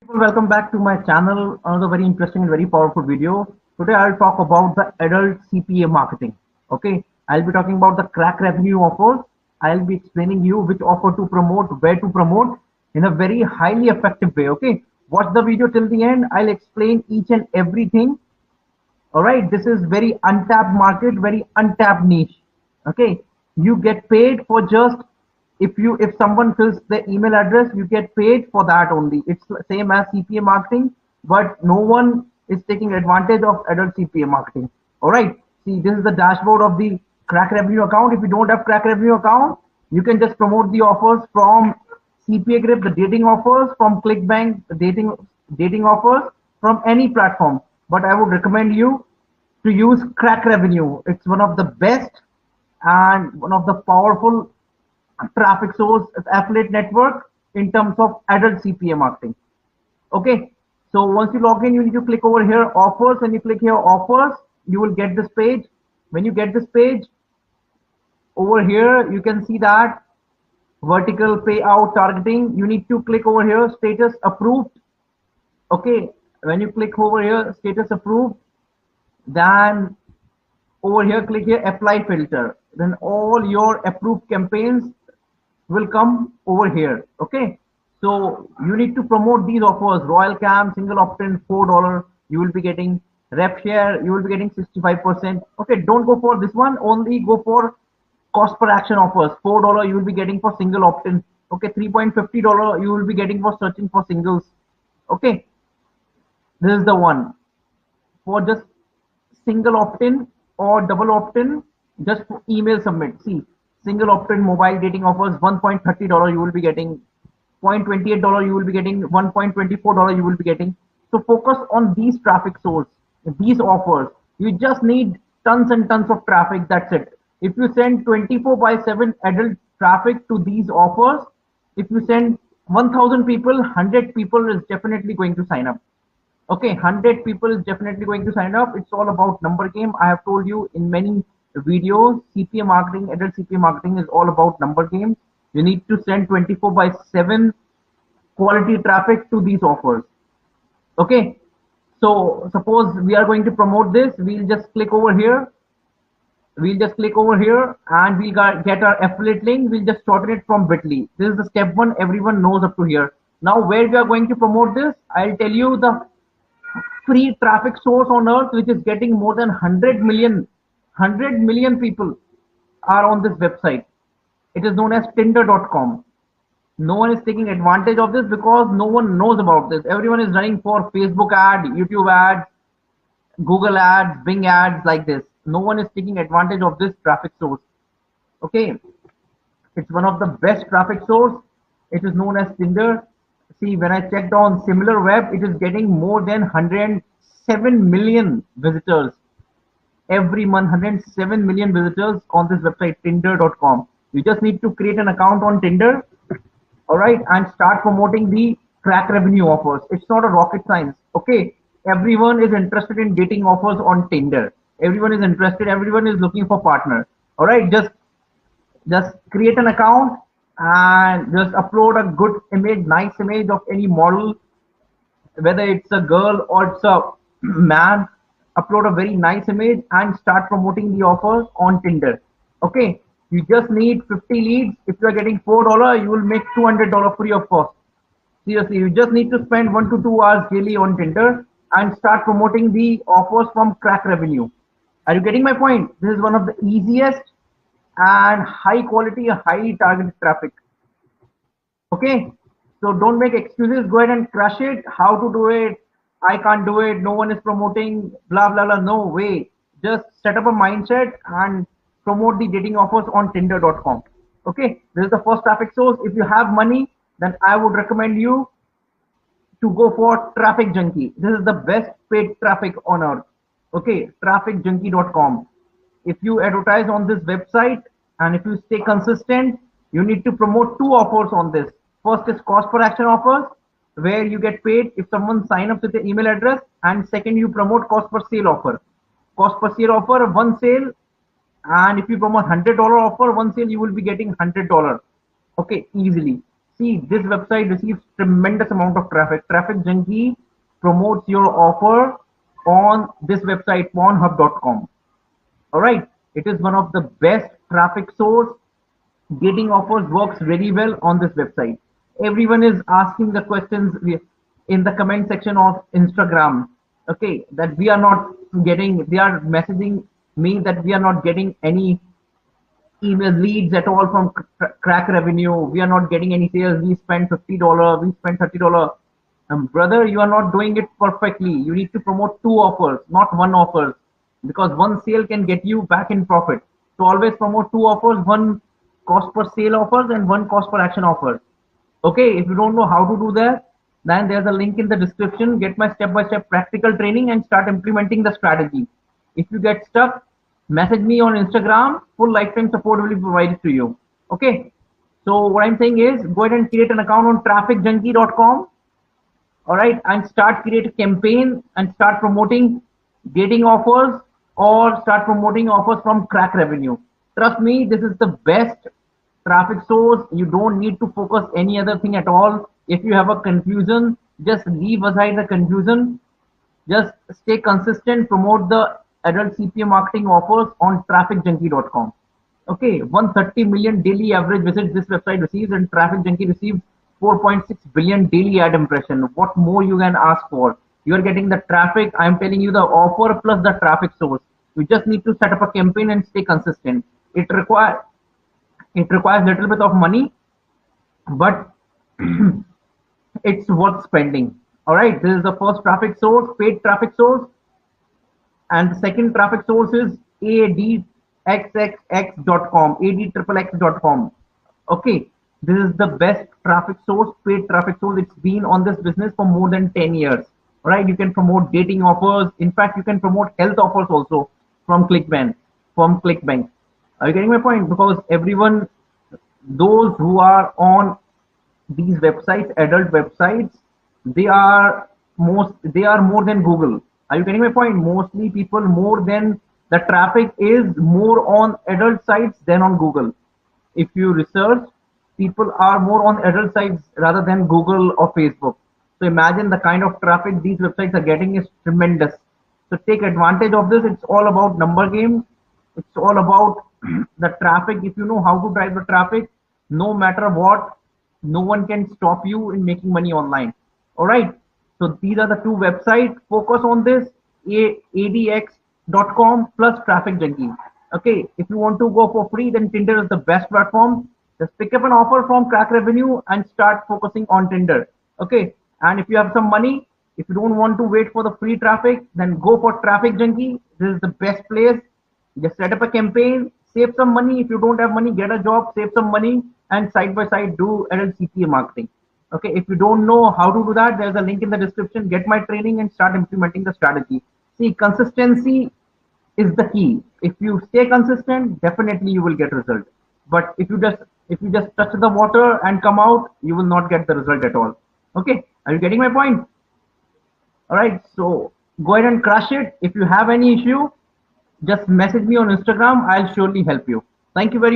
People, welcome back to my channel. Another very interesting and very powerful video. Today I'll talk about the adult CPA marketing. Okay, I'll be talking about the crack revenue offers. I'll be explaining you which offer to promote, where to promote in a very highly effective way. Okay, watch the video till the end. I'll explain each and everything. All right, this is very untapped market, very untapped niche. Okay, you get paid for just if someone fills the email address, you get paid for that only. It's same as CPA marketing, but no one is taking advantage of adult CPA marketing. All right, see, this is the dashboard of the crack revenue account. If you don't have crack revenue account, you can just promote the offers from CPA Grip, the dating offers, from ClickBank, the dating offers, from any platform. But I would recommend you to use crack revenue. It's one of the best and one of the powerful traffic source affiliate network in terms of adult CPA marketing. Okay, so once you log in, you need to click over here offers. When you click here offers, you will get this page. When you get this page, over here you can see that vertical payout targeting. You need to click over here status approved. Okay, when you click over here status approved, then over here click here apply filter, then all your approved campaigns will come over here. Okay, so you need to promote these offers. Royal Cam, single opt-in, $4 you will be getting. Rep share, you will be getting 65%. Okay, don't go for this one, only go for cost per action offers. $4 you will be getting for single opt-in. Okay, $3.50 you will be getting for searching for singles. Okay, this is the one for just single opt-in or double opt-in, just email submit. See, single opt-in mobile dating offers, $1.30 you will be getting, $0.28 you will be getting, $1.24 you will be getting. So focus on these traffic source, these offers. You just need tons and tons of traffic. That's it. If you send 24/7 adult traffic to these offers, if you send 1,000 people, 100 people is definitely going to sign up. Okay, 100 people is definitely going to sign up. It's all about number game. I have told you in many videos, CPA marketing, adult CPA marketing is all about number games. You need to send 24/7 quality traffic to these offers. Okay, so suppose we are going to promote this. We'll just click over here. We'll just click over here and we'll get our affiliate link. We'll just shorten it from bit.ly. This is the step one. Everyone knows up to here. Now where we are going to promote this, I'll tell you the free traffic source on earth which is getting more than 100 million people are on this website. It is known as tinder.com. No one is taking advantage of this because no one knows about this. Everyone is running for Facebook ad, YouTube ads, Google ads, Bing ads, like this. No one is taking advantage of this traffic source. Okay, it's one of the best traffic source. It is known as Tinder. See, when I checked on similar web, it is getting more than 107 million visitors every month. 107 million visitors on this website, tinder.com. You just need to create an account on Tinder, all right, and start promoting the crack revenue offers. It's not a rocket science. Okay, everyone is interested in dating offers on Tinder. Everyone is interested. Everyone is looking for partner. All right, just create an account and just upload a good image, nice image of any model, whether it's a girl or it's a man. Upload a very nice image and start promoting the offers on Tinder. Okay, you just need 50 leads. If you are getting $4, you will make $200 free of cost. Seriously, you just need to spend 1 to 2 hours daily on Tinder and start promoting the offers from crack revenue. Are you getting my point? This is one of the easiest and high quality, highly targeted traffic. Okay, so don't make excuses. Go ahead and crush it. How to do it? I can't do it. No one is promoting. Blah blah blah. No way. Just set up a mindset and promote the dating offers on Tinder.com. Okay, this is the first traffic source. If you have money, then I would recommend you to go for Traffic Junkie. This is the best paid traffic on earth. Okay, trafficjunkie.com. If you advertise on this website and if you stay consistent, you need to promote two offers on this. First is cost per action offers, where you get paid if someone sign up with the email address, and second you promote cost per sale offer. Cost per sale offer, one sale, and if you promote $100 offer, one sale, you will be getting $100. Okay, easily. See, this website receives tremendous amount of traffic. Traffic Junkie promotes your offer on this website, pornhub.com. All right, it is one of the best traffic source. Getting offers works very well on this website. Everyone is asking the questions in the comment section of Instagram. Okay, that we are not getting. They are messaging me that we are not getting any email leads at all from crack revenue. We are not getting any sales. We spent $50. We spent $30. Brother, you are not doing it perfectly. You need to promote two offers, not one offer, because one sale can get you back in profit. So always promote two offers, one cost per sale offers and one cost per action offer. Okay, if you don't know how to do that, then there's a link in the description. Get my step-by-step practical training and start implementing the strategy. If you get stuck, message me on Instagram. Full lifetime support will be provided to you. Okay, so what I'm saying is go ahead and create an account on trafficjunkie.com. All right, and start create a campaign and start promoting getting offers or start promoting offers from crack revenue. Trust me, this is the best traffic source. You don't need to focus any other thing at all. If you have a confusion, just leave aside the confusion. Just stay consistent, promote the adult CPA marketing offers on trafficjunkie.com. Okay, 130 million daily average visits this website receives, and Traffic Junkie receives 4.6 billion daily ad impression. What more you can ask for? You are getting the traffic. I'm telling you the offer plus the traffic source. You just need to set up a campaign and stay consistent. It requires little bit of money, but it's worth spending. All right, this is the first traffic source, paid traffic source, and the second traffic source is adxxx.com, adxxx.com. Okay, this is the best traffic source, paid traffic source. It's been on this business for more than 10 years. All right, you can promote dating offers. In fact, you can promote health offers also from ClickBank. Are you getting my point? Because everyone, those who are on these websites, adult websites, they are more than Google. Are you getting my point? Mostly people, more than the traffic is more on adult sites than on Google. If you research, people are more on adult sites rather than Google or Facebook. So imagine the kind of traffic these websites are getting is tremendous. So take advantage of this. It's all about number game. It's all about the traffic. If you know how to drive the traffic, no matter what, no one can stop you in making money online. All right. So these are the two websites. Focus on this, adx.com plus Traffic Junkie. Okay. If you want to go for free, then Tinder is the best platform. Just pick up an offer from crack revenue and start focusing on Tinder. Okay. And if you have some money, if you don't want to wait for the free traffic, then go for Traffic Junkie. This is the best place. Just set up a campaign, save some money. If you don't have money, get a job, save some money, and side by side do adult CPA marketing. Okay, if you don't know how to do that, there's a link in the description. Get my training and start implementing the strategy. See, consistency is the key. If you stay consistent, definitely you will get result. But if you just touch the water and come out, you will not get the result at all. Okay, are you getting my point? All right, so go ahead and crush it. If you have any issue, just message me on Instagram. I'll surely help you. Thank you very much.